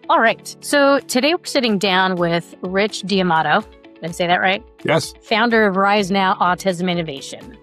All right. So today we're sitting down with Rich D'Amato. Did I say that right? Yes. Founder of Rise Now Autism Innovation.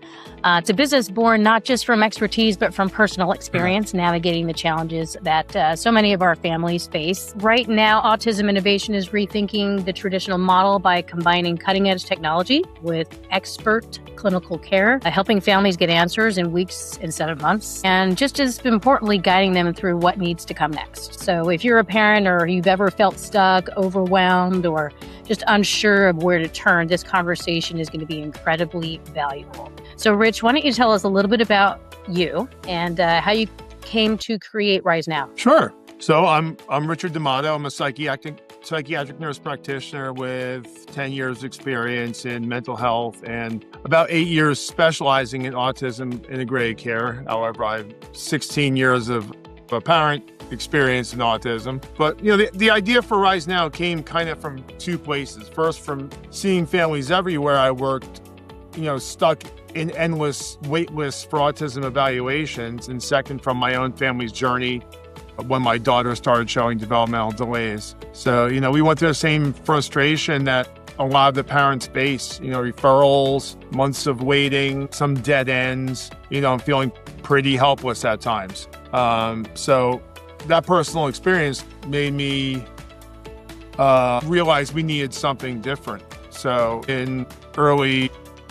It's a business born not just from expertise, but from personal experience navigating the challenges that so many of our families face. Right now, Autism Innovation is rethinking the traditional model by combining cutting-edge technology with expert clinical care, helping families get answers in weeks instead of months, and just as importantly, guiding them through what needs to come next. So if you're a parent or you've ever felt stuck, overwhelmed, or just unsure of where to turn, this conversation is going to be incredibly valuable. So Rich, why don't you tell us a little bit about you and how you came to create Rise Now? Sure. So I'm Richard D'Amato. I'm a psychiatric nurse practitioner with 10 years experience in mental health and about 8 years specializing in autism integrated care. However, I have 16 years of apparent experience in autism. But, the idea for Rise Now came kind of from two places. First, from seeing families everywhere I worked, stuck in endless wait lists for autism evaluations. And second, from my own family's journey when my daughter started showing developmental delays. So, we went through the same frustration that a lot of the parents face, referrals, months of waiting, some dead ends, I'm feeling pretty helpless at times. So that personal experience made me realize we needed something different. So in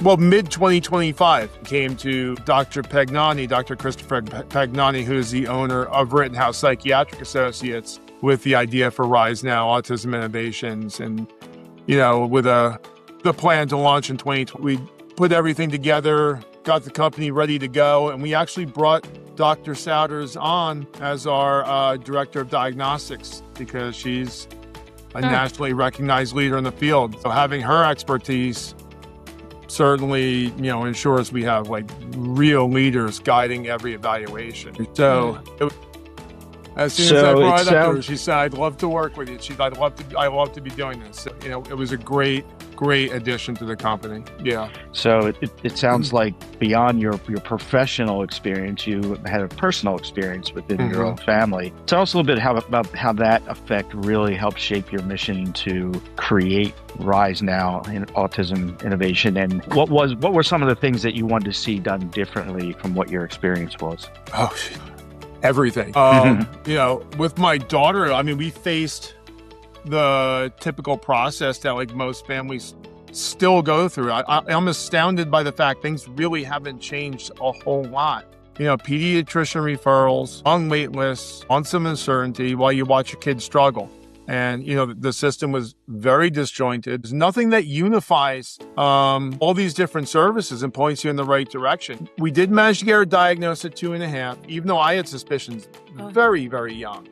mid-2025, came to Dr. Christopher Pagnani, who is the owner of Rittenhouse Psychiatric Associates, with the idea for Rise Now Autism Innovations. And, with the plan to launch in 2020, we put everything together, got the company ready to go, and we actually brought Dr. Souders on as our director of diagnostics because she's a nationally recognized leader in the field. So having her expertise certainly, ensures we have real leaders guiding every evaluation. So as soon as I brought it up to her, she said, "I'd love to work with you." I love to be doing this. So, it was a great addition to the company. Yeah. So it sounds like beyond your professional experience, you had a personal experience within your own family. Tell us a little bit about how that effect really helped shape your mission to create Rise Now in Autism Innovation, and what were some of the things that you wanted to see done differently from what your experience was? Oh, everything. With my daughter, we faced the typical process that most families still go through. I'm astounded by the fact things really haven't changed a whole lot. Pediatrician referrals, long wait lists, months of uncertainty while you watch your kids struggle. And, the system was very disjointed. There's nothing that unifies all these different services and points you in the right direction. We did manage to get her diagnosed at 2.5, even though I had suspicions very, very young.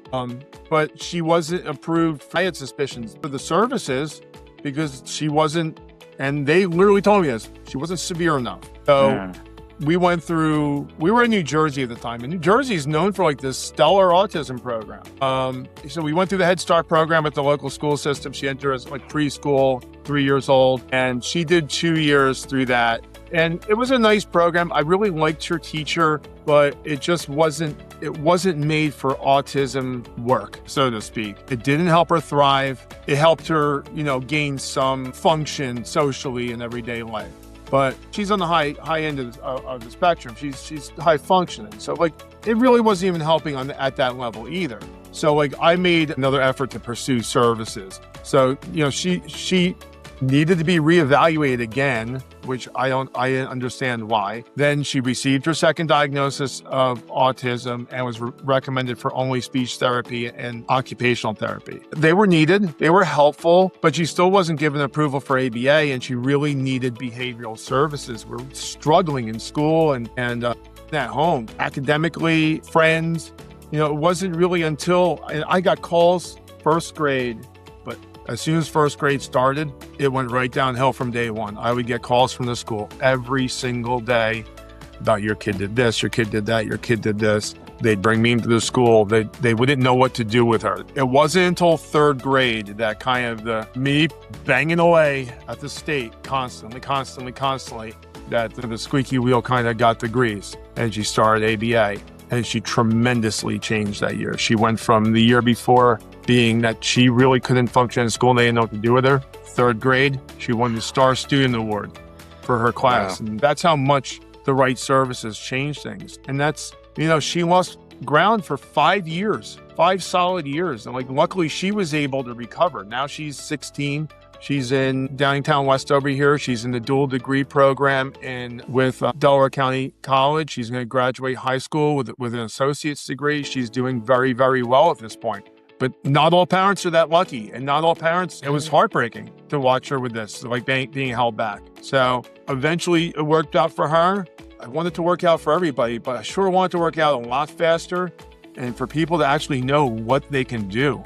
But she wasn't approved. I had suspicions for the services because she wasn't, and they literally told me this, she wasn't severe enough. So we were in New Jersey at the time, and New Jersey is known for this stellar autism program. So we went through the Head Start program at the local school system. She entered as preschool, 3 years old, and she did 2 years through that. And it was a nice program. I really liked her teacher, but it just wasn't made for autism work, so to speak. It didn't help her thrive. It helped her, gain some function socially in everyday life. But she's on the high end of the spectrum. She's high functioning. So it really wasn't even helping at that level either. So I made another effort to pursue services. So, she needed to be reevaluated again, which I didn't understand why. Then she received her second diagnosis of autism and was recommended for only speech therapy and occupational therapy. They were needed, they were helpful, but she still wasn't given approval for ABA, and she really needed behavioral services. We're struggling in school and at home, academically, friends. It wasn't really until I got calls first grade. As soon as first grade started, it went right downhill from day one. I would get calls from the school every single day about your kid did this, your kid did that, your kid did this. They'd bring me into the school. They wouldn't know what to do with her. It wasn't until third grade that kind of me banging away at the state constantly, that the squeaky wheel kind of got the grease. And she started ABA. And she tremendously changed that year. She went from the year before being that she really couldn't function in school and they didn't know what to do with her. Third grade, she won the Star Student Award for her class. Wow. And that's how much the right services change things. And that's, she lost ground for 5 years, 5 solid years. And luckily she was able to recover. Now she's 16. She's in Downingtown West over here. She's in the dual degree program with Delaware County College. She's going to graduate high school with an associate's degree. She's doing very, very well at this point. But not all parents are that lucky, and not all parents, it was heartbreaking to watch her with this, being held back. So eventually it worked out for her. I wanted to work out for everybody, but I sure wanted to work out a lot faster and for people to actually know what they can do.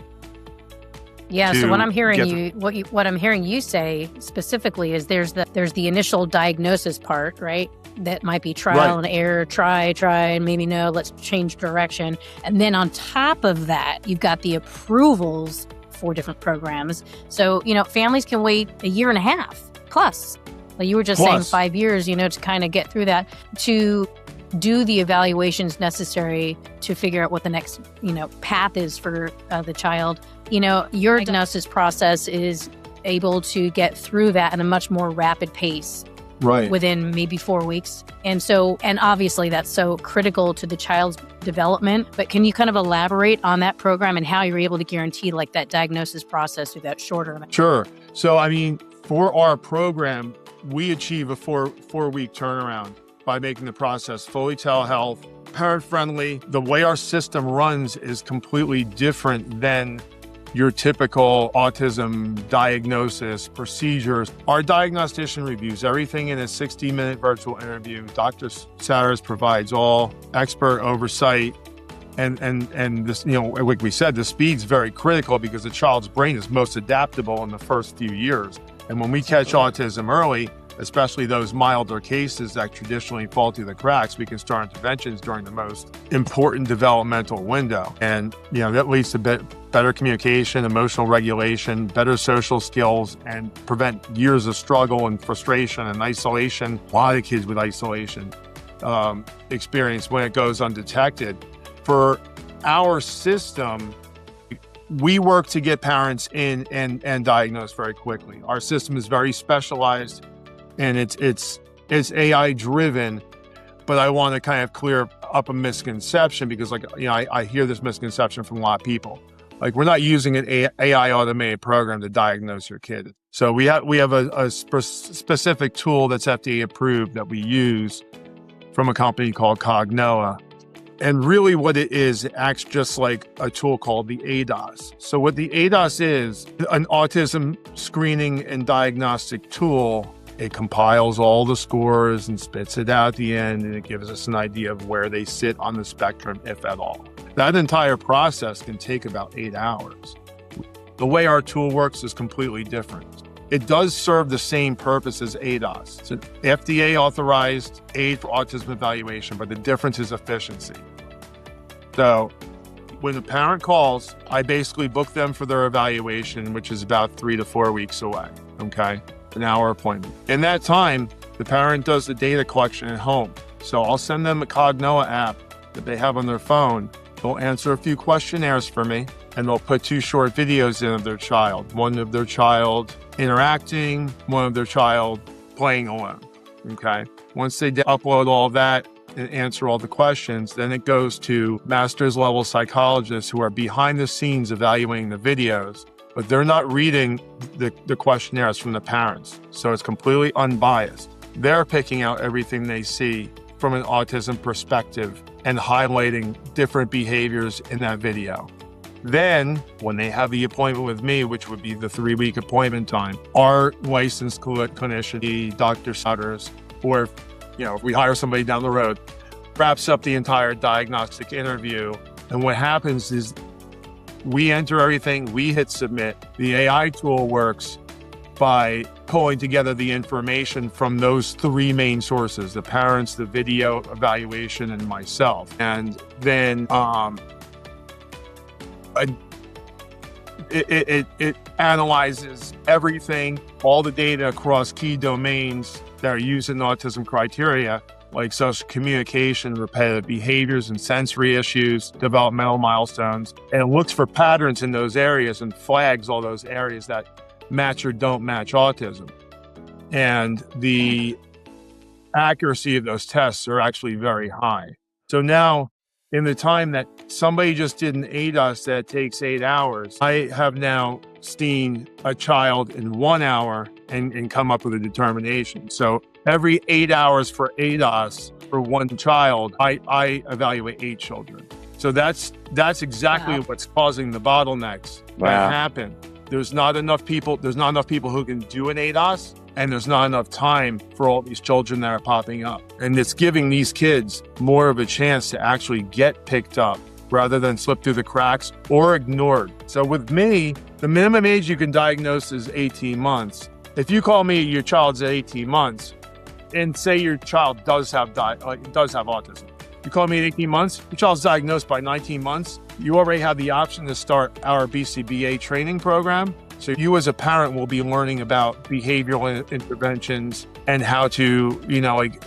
Yeah. So what I'm hearing what I'm hearing you say specifically is there's the initial diagnosis part, right? That might be trial and error, try, and maybe no, let's change direction. And then on top of that, you've got the approvals for different programs. So, families can wait a year and a half plus. Like you were just saying 5 years, to kind of get through that, to do the evaluations necessary to figure out what the next, path is for the child. Your diagnosis process is able to get through that at a much more rapid pace. Right. Within maybe 4 weeks. And obviously that's so critical to the child's development. But can you kind of elaborate on that program and how you're able to guarantee that diagnosis process through that shorter? Sure. So, for our program, we achieve a four-week turnaround by making the process fully telehealth, parent-friendly. The way our system runs is completely different than your typical autism diagnosis procedures. Our diagnostician reviews everything in a 60-minute virtual interview. Dr. Satters provides all expert oversight. And this, like we said, the speed's very critical because the child's brain is most adaptable in the first few years. And when we catch autism early, especially those milder cases that traditionally fall through the cracks, we can start interventions during the most important developmental window. And, that leads to better communication, emotional regulation, better social skills, and prevent years of struggle and frustration and isolation. A lot of kids with isolation experience when it goes undetected. For our system, we work to get parents in and diagnosed very quickly. Our system is very specialized and it's AI driven, but I want to kind of clear up a misconception because I hear this misconception from a lot of people. We're not using an AI automated program to diagnose your kid. So we have a specific tool that's FDA approved that we use from a company called Cognoa. And really what it is, it acts just like a tool called the ADOS. So what the ADOS is, an autism screening and diagnostic tool. It compiles all the scores and spits it out at the end, and it gives us an idea of where they sit on the spectrum, if at all. That entire process can take about 8 hours. The way our tool works is completely different. It does serve the same purpose as ADOS. It's an FDA-authorized aid for autism evaluation, but the difference is efficiency. So when a parent calls, I basically book them for their evaluation, which is about 3 to 4 weeks away, okay? An hour appointment. In that time, the parent does the data collection at home. So I'll send them a Cognoa app that they have on their phone. They'll answer a few questionnaires for me, and they'll put 2 short videos in of their child. One of their child interacting, one of their child playing alone, okay? Once they upload all that and answer all the questions, then it goes to master's level psychologists who are behind the scenes evaluating the videos, but they're not reading the questionnaires from the parents. So it's completely unbiased. They're picking out everything they see from an autism perspective and highlighting different behaviors in that video. Then, when they have the appointment with me, which would be the 3-week appointment time, our licensed clinician, the Dr. Satters, or if we hire somebody down the road, wraps up the entire diagnostic interview. And what happens is we enter everything, we hit submit. The AI tool works by pulling together the information from those 3 main sources, the parents, the video evaluation, and myself. And then it analyzes everything, all the data across key domains that are used in autism criteria, like social communication, repetitive behaviors and sensory issues, developmental milestones, and it looks for patterns in those areas and flags all those areas that match or don't match autism. And the accuracy of those tests are actually very high. So now, in the time that somebody just did an ADOS that takes 8 hours, I have now seen a child in 1 hour and come up with a determination. So every 8 hours for ADOS for one child, I evaluate 8 children. So that's exactly what's causing the bottlenecks that happen. There's not enough people who can do an ADOS, and there's not enough time for all these children that are popping up. And it's giving these kids more of a chance to actually get picked up rather than slip through the cracks or ignored. So with me, the minimum age you can diagnose is 18 months. If you call me your child's at 18 months and say your child does have autism, you call me at 18 months, your child's diagnosed by 19 months, you already have the option to start our BCBA training program. So you as a parent will be learning about behavioral interventions and how to,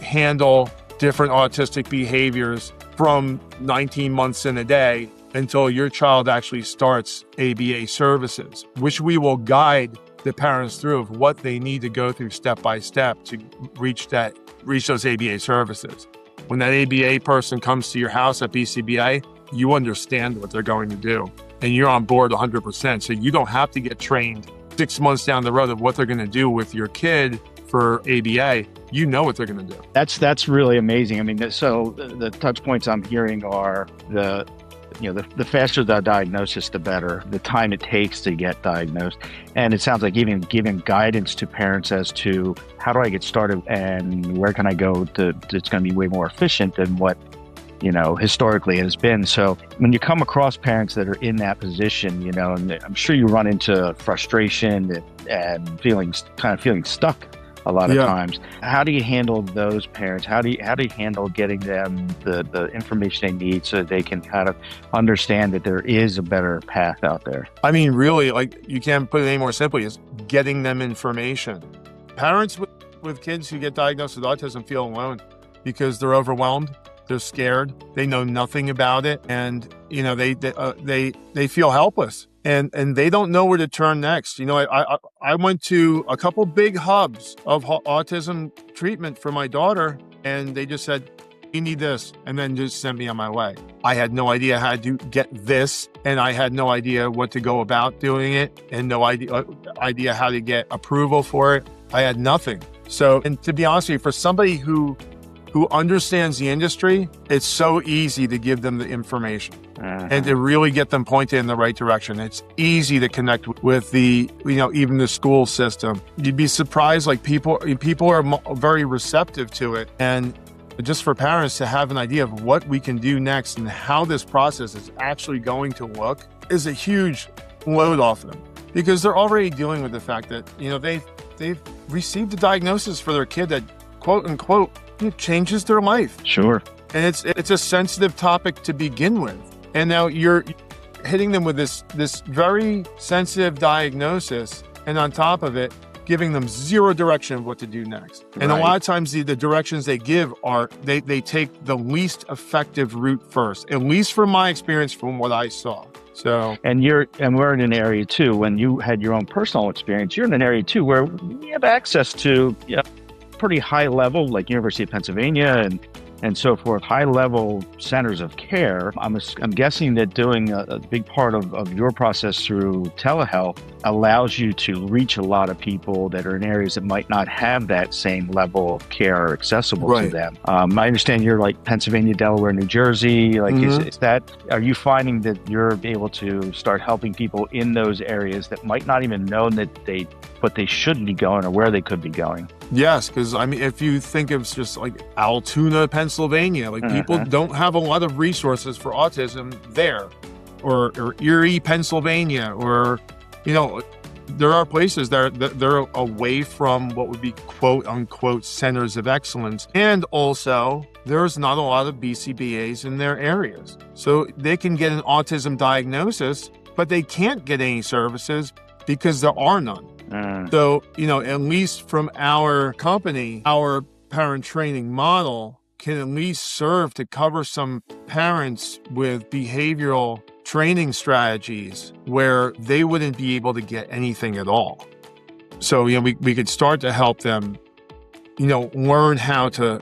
handle different autistic behaviors from 19 months in a day until your child actually starts ABA services, which we will guide the parents through of what they need to go through step by step to reach those ABA services. When that ABA person comes to your house at BCBA, you understand what they're going to do and you're on board 100%. So you don't have to get trained 6 months down the road of what they're going to do with your kid for ABA. You know what they're going to do. That's really amazing. I mean, so the touch points I'm hearing are the faster the diagnosis, the better, the time it takes to get diagnosed. And it sounds like even giving guidance to parents as to how do I get started and where can I go it's going to be way more efficient than what, historically it has been. So when you come across parents that are in that position, and I'm sure you run into frustration and feeling stuck a lot of times. How do you handle those parents? How do you handle getting them the information they need so that they can kind of understand that there is a better path out there? I mean, really, you can't put it any more simply, is getting them information. Parents with kids who get diagnosed with autism feel alone because they're overwhelmed, they're scared, they know nothing about it, and they feel helpless. And they don't know where to turn next. I went to a couple big hubs of autism treatment for my daughter, and they just said, you need this, and then just sent me on my way. I had no idea how to get this, and I had no idea what to go about doing it, and no idea how to get approval for it. I had nothing. So, and to be honest with you, for somebody who understands the industry, it's so easy to give them the information and to really get them pointed in the right direction. It's easy to connect with even the school system. You'd be surprised, people are very receptive to it. And just for parents to have an idea of what we can do next and how this process is actually going to look is a huge load off them, because they're already dealing with the fact that, they've received a diagnosis for their kid that, quote unquote, it changes their life. Sure. And it's a sensitive topic to begin with. And now you're hitting them with this very sensitive diagnosis, and on top of it, giving them zero direction of what to do next. And a lot of times the directions they give are, they take the least effective route first, at least from my experience, from what I saw. So, and we're in an area too, when you had your own personal experience, you're in an area too where you have access to pretty high level, like University of Pennsylvania and so forth, high level centers of care. I'm guessing that doing a big part of your process through telehealth allows you to reach a lot of people that are in areas that might not have that same level of care accessible to them. I understand you're like Pennsylvania, Delaware, New Jersey. Are you finding that you're able to start helping people in those areas that might not even know that they should be going or where they could be going? Yes, because if you think of just like Altoona, Pennsylvania, people don't have a lot of resources for autism there, or Erie, Pennsylvania, or there are places that they're away from what would be quote unquote centers of excellence, and also there's not a lot of BCBAs in their areas, so they can get an autism diagnosis, but they can't get any services because there are none. So, at least from our company, our parent training model, can at least serve to cover some parents with behavioral training strategies where they wouldn't be able to get anything at all. So, we could start to help them, learn how to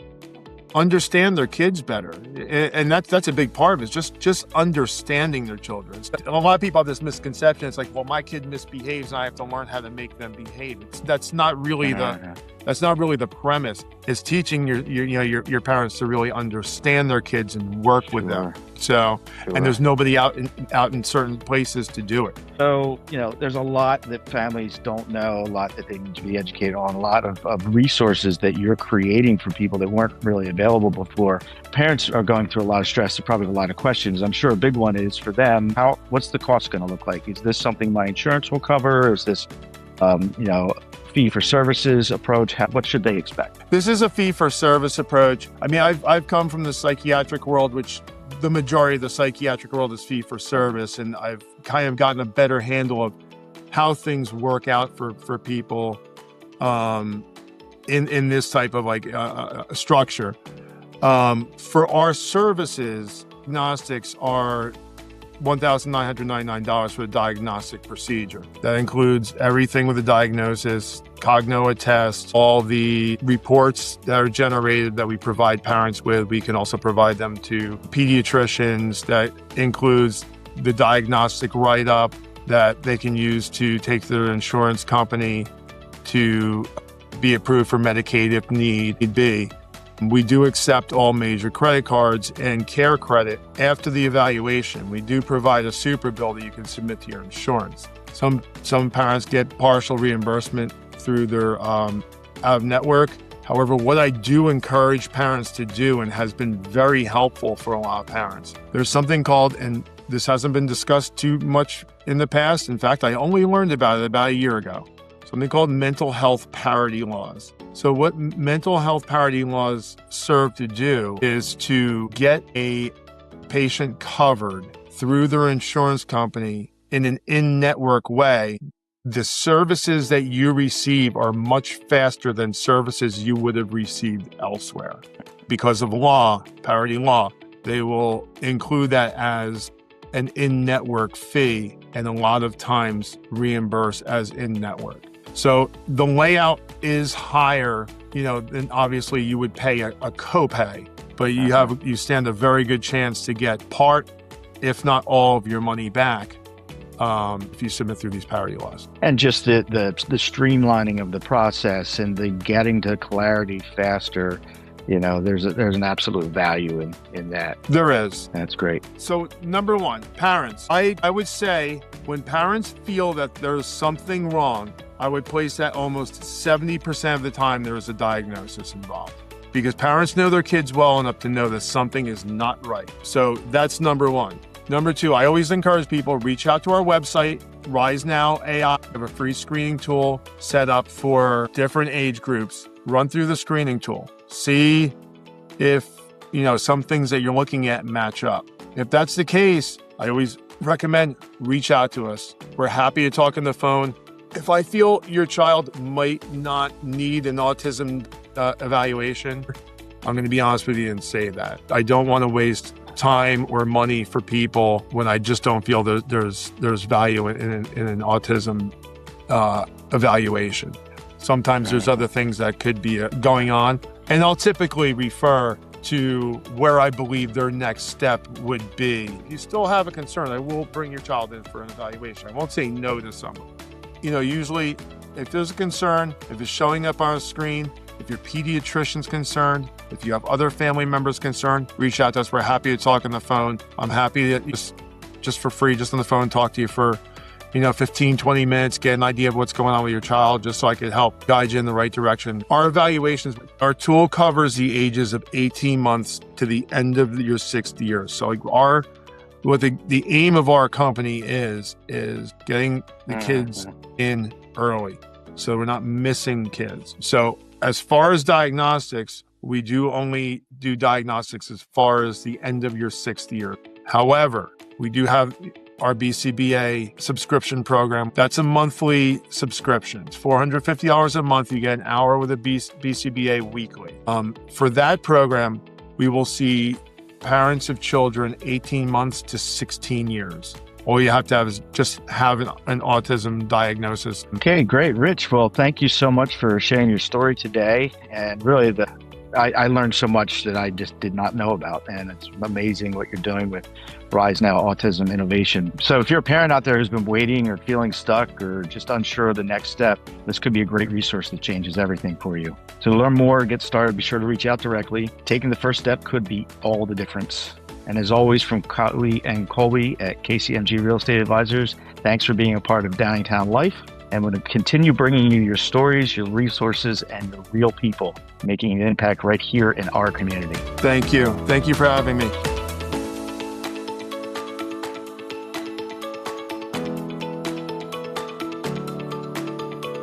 understand their kids better. And that's a big part of it, is just understanding their children. A lot of people have this misconception. It's like, well, my kid misbehaves and I have to learn how to make them behave. That's not really the premise. It's teaching your parents to really understand their kids and work with them. So, and there's nobody out in certain places to do it. So, there's a lot that families don't know, a lot that they need to be educated on, a lot of resources that you're creating for people that weren't really available before. Parents are going through a lot of stress. They probably have a lot of questions. I'm sure a big one is for them, what's the cost going to look like? Is this something my insurance will cover? Is this, fee for services approach? What should they expect? This is a fee for service approach. I mean, I've come from the psychiatric world, which the majority of the psychiatric world is fee for service, and I've kind of gotten a better handle of how things work out for people in this type of structure. For our services, diagnostics are $1,999 for the diagnostic procedure. That includes everything with the diagnosis, cognitive test, all the reports that are generated that we provide parents with. We can also provide them to pediatricians. That includes the diagnostic write-up that they can use to take to their insurance company to be approved for Medicaid if need be. We do accept all major credit cards and care credit after the evaluation. We do provide a super bill that you can submit to your insurance. Some parents get partial reimbursement through their out-of-network. However, what I do encourage parents to do, and has been very helpful for a lot of parents, there's something called, and this hasn't been discussed too much in the past. In fact, I only learned about it about a year ago. Something called mental health parity laws. So what mental health parity laws serve to do is to get a patient covered through their insurance company in an in-network way. The services that you receive are much faster than services you would have received elsewhere. Because of law, parity law, they will include that as an in-network fee, and a lot of times reimburse as in-network. So the layout is higher, than obviously you would pay a copay, but you stand a very good chance to get part, if not all, of your money back if you submit through these parity laws. And just the streamlining of the process and the getting to clarity faster. There's an absolute value in that. There is. That's great. So number one, parents. I would say when parents feel that there's something wrong, I would place that almost 70% of the time there is a diagnosis involved. Because parents know their kids well enough to know that something is not right. So that's number one. Number two, I always encourage people, reach out to our website, Rise Now AI. We have a free screening tool set up for different age groups. Run through the screening tool. See if, some things that you're looking at match up. If that's the case, I always recommend reach out to us. We're happy to talk on the phone. If I feel your child might not need an autism evaluation, I'm going to be honest with you and say that. I don't want to waste time or money for people when I just don't feel there's value in an autism evaluation. Sometimes there's other things that could be going on, and I'll typically refer to where I believe their next step would be. If you still have a concern, I will bring your child in for an evaluation. I won't say no to someone. Usually if there's a concern, if it's showing up on a screen, if your pediatrician's concerned, if you have other family members concerned, reach out to us. We're happy to talk on the phone. I'm happy to just for free, just on the phone, talk to you for 15, 20 minutes, get an idea of what's going on with your child, just so I could help guide you in the right direction. Our evaluations, our tool covers the ages of 18 months to the end of your 6th year. So what the aim of our company is getting the kids in early, so we're not missing kids. So as far as diagnostics, we do only do diagnostics as far as the end of your 6th year. However, we do have our BCBA subscription program. That's a monthly subscription. It's $450 a month. You get an hour with a BCBA weekly. For that program, we will see parents of children 18 months to 16 years. All you have to have is just have an autism diagnosis. Okay, great. Rich, well, thank you so much for sharing your story today. And really, I learned so much that I just did not know about. And it's amazing what you're doing with Rise Now Autism Innovation. So if you're a parent out there who's been waiting or feeling stuck or just unsure of the next step, this could be a great resource that changes everything for you. So to learn more, get started, be sure to reach out directly. Taking the first step could be all the difference. And as always, from Coley and Colby at KCMG Real Estate Advisors, thanks for being a part of Downingtown Life. And we're going to continue bringing you your stories, your resources, and your real people, making an impact right here in our community. Thank you. Thank you for having me.